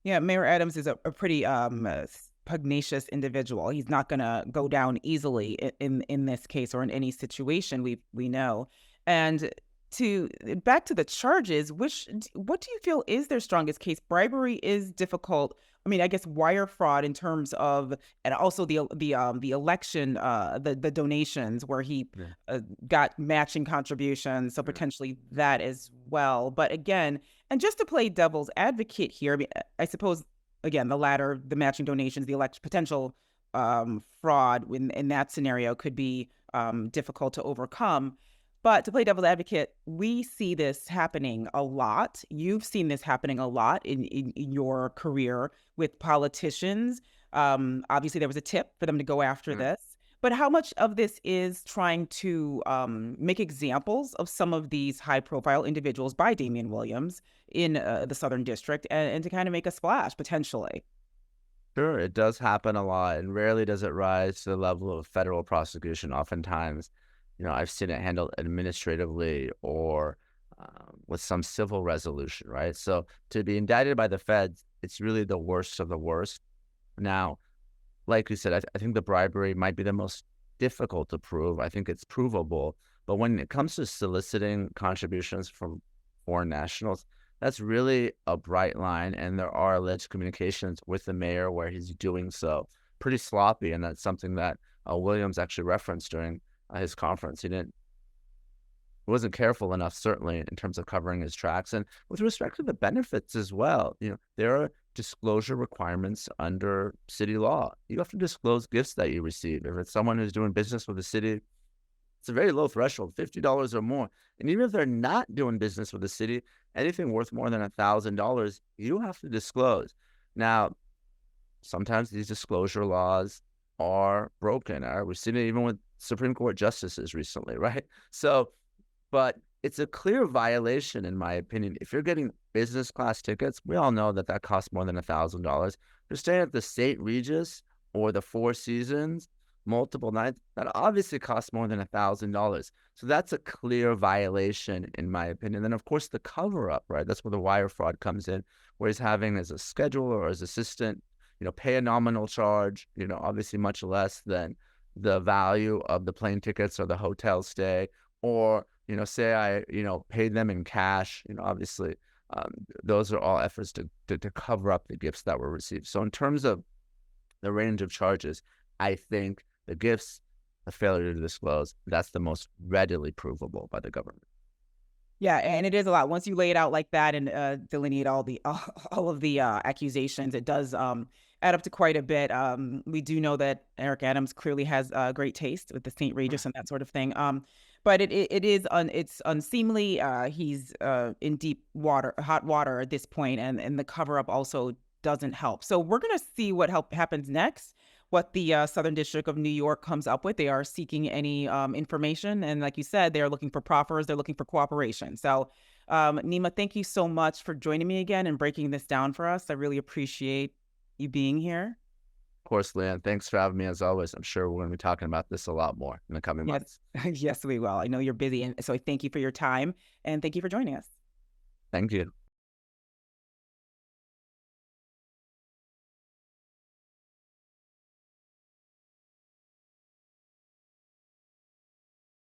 Yeah, Mayor Adams is a pretty pugnacious individual. He's not going to go down easily in this case or in any situation we know. And to back to the charges, what do you feel is their strongest case? Bribery is difficult. I mean, I guess wire fraud in terms of, and also the election, the donations where he Yeah. got matching contributions, so Yeah. potentially that as well. But again, and just to play devil's advocate here, I mean, I suppose again the latter, the matching donations, the election potential fraud in that scenario could be difficult to overcome. But to play devil's advocate, we see this happening a lot. You've seen this happening a lot in your career with politicians. Obviously, there was a tip for them to go after Mm. this. But how much of this is trying to make examples of some of these high-profile individuals by Damian Williams in the Southern District and to kind of make a splash potentially? Sure, it does happen a lot, and rarely does it rise to the level of federal prosecution. Oftentimes, I've seen it handled administratively or with some civil resolution, right? So to be indicted by the feds, it's really the worst of the worst. Now, like you said, I think the bribery might be the most difficult to prove. I think it's provable. But when it comes to soliciting contributions from foreign nationals, that's really a bright line. And there are alleged communications with the mayor where he's doing so pretty sloppy. And that's something that Williams actually referenced during his conference. He wasn't careful enough, certainly, in terms of covering his tracks. And with respect to the benefits as well, there are disclosure requirements under city law. You have to disclose gifts that you receive. If it's someone who's doing business with the city, it's a very low threshold, $50 or more. And even if they're not doing business with the city, anything worth more than $1,000, you have to disclose. Now, sometimes these disclosure laws are broken. We've seen it even with Supreme Court justices recently, right? But it's a clear violation, in my opinion. If you're getting business class tickets, we all know that costs more than $1,000. You're staying at the St. Regis or the Four Seasons multiple nights, that obviously costs more than $1,000. So that's a clear violation, in my opinion. Then, of course, the cover-up, right? That's where the wire fraud comes in, where he's having as a scheduler or as assistant, pay a nominal charge, obviously much less than the value of the plane tickets or the hotel stay, or say I, paid them in cash, obviously, those are all efforts to cover up the gifts that were received. So in terms of the range of charges, I think the gifts, the failure to disclose, that's the most readily provable by the government. Yeah, and it is a lot. Once you lay it out like that and delineate all of the accusations, it does add up to quite a bit. We do know that Eric Adams clearly has great taste with the St. Regis and that sort of thing. But it's unseemly. He's in deep water, hot water at this point, and the cover up also doesn't help. So we're gonna see what happens next. What the Southern District of New York comes up with. They are seeking any information, and like you said, they are looking for proffers. They're looking for cooperation. So, Neama, thank you so much for joining me again and breaking this down for us. I really appreciate you being here. Of course, Leanne, thanks for having me as always. I'm sure we're going to be talking about this a lot more in the coming Yes, months. yes, we will. I know you're busy, and so thank you for your time and thank you for joining us. Thank you.